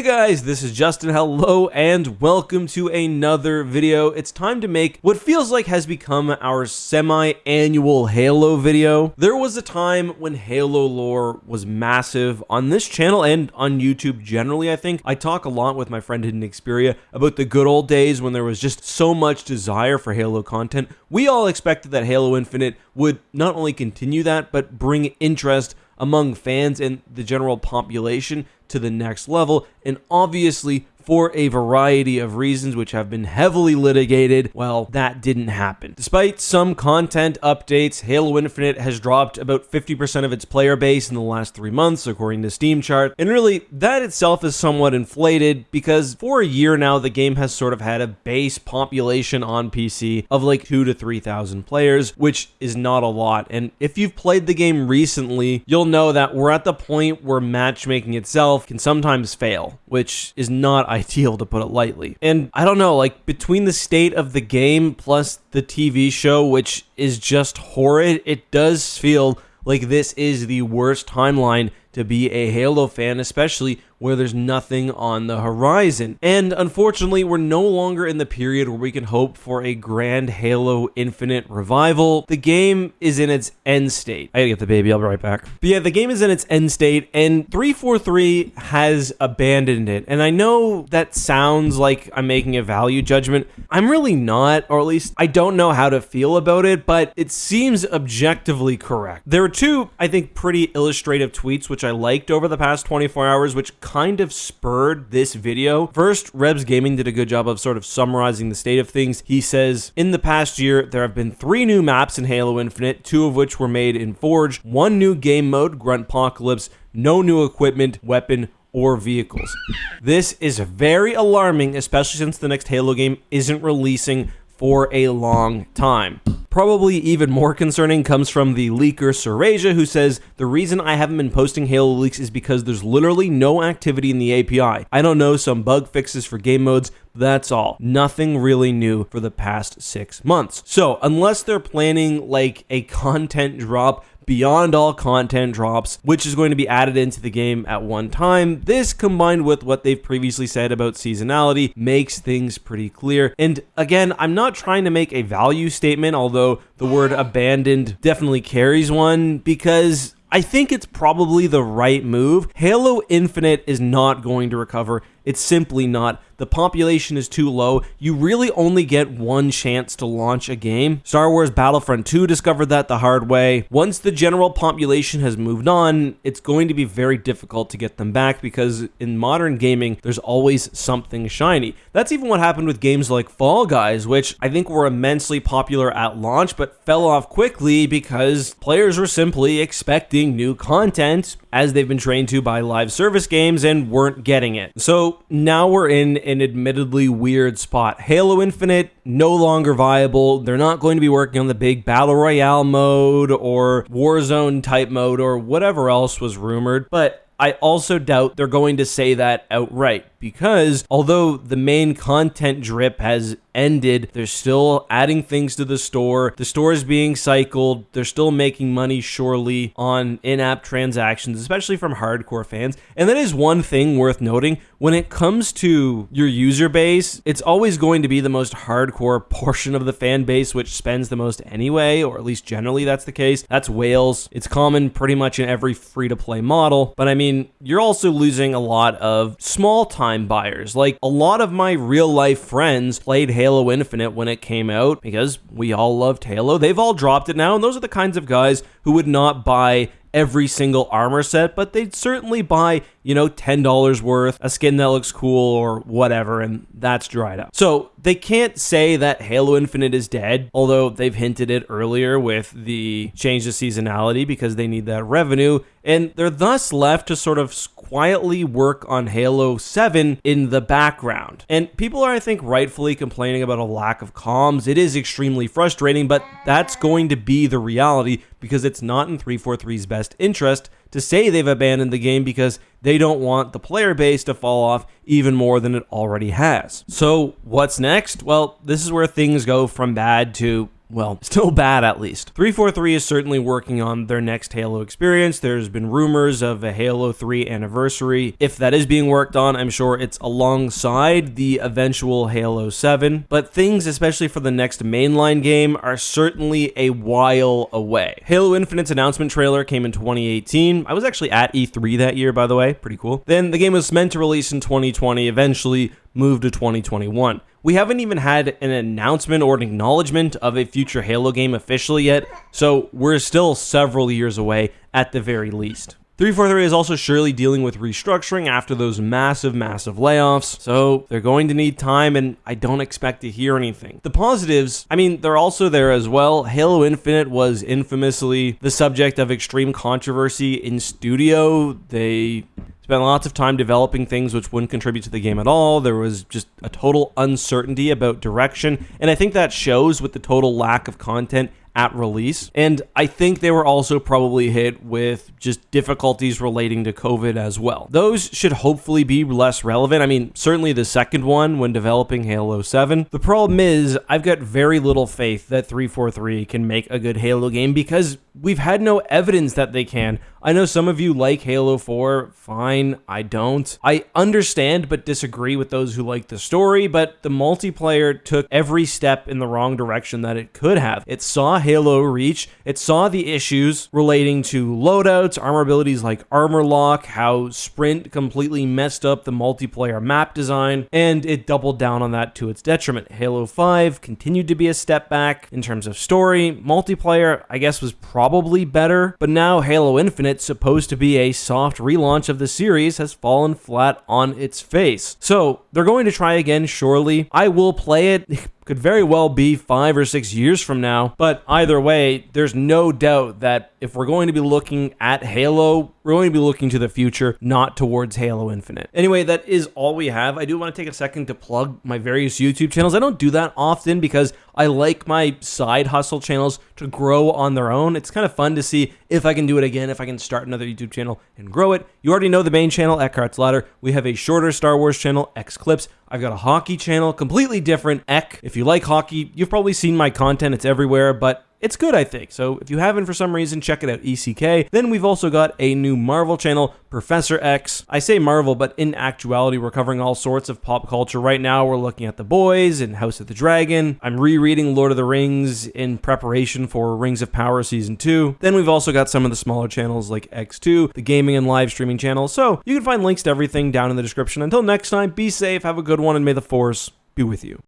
Guys, this is Justin. Hello and welcome to another video. It's time to make what feels like has become our semi-annual Halo video. There was a time when Halo lore was massive on this channel and on YouTube generally. I think I talk a lot with my friend Hidden Xperia about the good old days when there was just so much desire for Halo content. We all expected that Halo Infinite would not only continue that, but bring interest among fans and the general population to the next level, and obviously for a variety of reasons which have been heavily litigated, well, that didn't happen. Despite some content updates, Halo Infinite has dropped about 50% of its player base in the last 3 months, according to Steam chart, and really, that itself is somewhat inflated because for a year now, the game has sort of had a base population on PC of like 2,000 to 3,000 players, which is not a lot, and if you've played the game recently, you'll know that we're at the point where matchmaking itself can sometimes fail, which is not ideal, to put it lightly. And I don't know, like between the state of the game plus the TV show, which is just horrid, it does feel like this is the worst timeline to be a Halo fan, especially where there's nothing on the horizon. And unfortunately, we're no longer in the period where we can hope for a grand Halo Infinite revival. The game is in its end state. I gotta get the baby, I'll be right back. But yeah, the game is in its end state, and 343 has abandoned it. And I know that sounds like I'm making a value judgment. I'm really not, or at least I don't know how to feel about it, but it seems objectively correct. There were two, I think, pretty illustrative tweets which I liked over the past 24 hours, which kind of spurred this video. First, Rebs Gaming did a good job of sort of summarizing the state of things. He says, in the past year, there have been 3 new maps in Halo Infinite, 2 of which were made in Forge, 1 new game mode, Gruntpocalypse, no new equipment, weapon, or vehicles. This is very alarming, especially since the next Halo game isn't releasing for a long time. Probably even more concerning comes from the leaker Surasia, who says, the reason I haven't been posting Halo leaks is because there's literally no activity in the API. I don't know, some bug fixes for game modes, that's all. Nothing really new for the past 6 months. So unless they're planning like a content drop beyond all content drops, which is going to be added into the game at one time, this combined with what they've previously said about seasonality makes things pretty clear. And again, I'm not trying to make a value statement, although the word abandoned definitely carries one, because I think it's probably the right move. Halo Infinite is not going to recover. It's simply not. The population is too low. You really only get one chance to launch a game. Star Wars Battlefront 2 discovered that the hard way. Once the general population has moved on, it's going to be very difficult to get them back because in modern gaming, there's always something shiny. That's even what happened with games like Fall Guys, which I think were immensely popular at launch, but fell off quickly because players were simply expecting new content as they've been trained to by live service games and weren't getting it. So now we're in an admittedly weird spot. Halo Infinite, no longer viable. They're not going to be working on the big Battle Royale mode or Warzone type mode or whatever else was rumored, but I also doubt they're going to say that outright because although the main content drip has ended, they're still adding things to the store. The store is being cycled. They're still making money surely on in-app transactions, especially from hardcore fans. And that is one thing worth noting. When it comes to your user base, it's always going to be the most hardcore portion of the fan base, which spends the most anyway, or at least generally that's the case. That's Wales. It's common pretty much in every free-to-play model. But I mean, you're also losing a lot of small-time buyers. Like a lot of my real-life friends played Halo Infinite when it came out because we all loved Halo. They've all dropped it now, and those are the kinds of guys who would not buy every single armor set, but they'd certainly buy, you know, $10 worth, a skin that looks cool or whatever, and that's dried up. So they can't say that Halo Infinite is dead, although they've hinted it earlier with the change to seasonality because they need that revenue, and they're thus left to sort of quietly work on Halo 7 in the background. And people are, I think, rightfully complaining about a lack of comms. It is extremely frustrating, but that's going to be the reality because it's not in 343's best interest to say they've abandoned the game because they don't want the player base to fall off even more than it already has. So what's next? Well, this is where things go from bad to well, still bad at least. 343 is certainly working on their next Halo experience. There's been rumors of a Halo 3 anniversary. If that is being worked on, I'm sure it's alongside the eventual Halo 7, but things, especially for the next mainline game, are certainly a while away. Halo Infinite's announcement trailer came in 2018. I was actually at E3 that year, by the way. Pretty cool. Then the game was meant to release in 2020, eventually moved to 2021. We haven't even had an announcement or an acknowledgement of a future Halo game officially yet, so we're still several years away at the very least. 343 is also surely dealing with restructuring after those massive layoffs, so they're going to need time, and I don't expect to hear anything. The positives, I mean, they're also there as well. Halo Infinite was infamously the subject of extreme controversy in studio. They spent lots of time developing things which wouldn't contribute to the game at all. There was just a total uncertainty about direction, and I think that shows with the total lack of content at release. And I think they were also probably hit with just difficulties relating to COVID as well. Those should hopefully be less relevant. I mean, certainly the second one when developing Halo 7. The problem is, I've got very little faith that 343 can make a good Halo game because we've had no evidence that they can. I know some of you like Halo 4, fine, I don't. I understand but disagree with those who like the story, but the multiplayer took every step in the wrong direction that it could have. It saw Halo Reach, it saw the issues relating to loadouts, armor abilities like armor lock, how Sprint completely messed up the multiplayer map design, and it doubled down on that to its detriment. Halo 5 continued to be a step back in terms of story. Multiplayer, I guess, was probably better, but now Halo Infinite, supposed to be a soft relaunch of the series, has fallen flat on its face. So they're going to try again, surely. I will play it. Could very well be 5 or 6 years from now, but either way, there's no doubt that if we're going to be looking at Halo, we're going to be looking to the future, not towards Halo Infinite. Anyway, that is all we have. I do want to take a second to plug my various YouTube channels. I don't do that often because I like my side hustle channels to grow on their own. It's kind of fun to see if I can do it again, if I can start another YouTube channel and grow it. You already know the main channel, Eckhart's Ladder. We have a shorter Star Wars channel, X Clips. I've got a hockey channel, completely different, Eck. If you like hockey, you've probably seen my content. It's everywhere, but it's good, I think. So if you haven't for some reason, check it out, ECK. Then we've also got a new Marvel channel, Professor X. I say Marvel, but in actuality, we're covering all sorts of pop culture. Right now, we're looking at The Boys and House of the Dragon. I'm rereading Lord of the Rings in preparation for Rings of Power Season 2. Then we've also got some of the smaller channels like X2, the gaming and live streaming channel. So you can find links to everything down in the description. Until next time, be safe, have a good one, and may the Force be with you.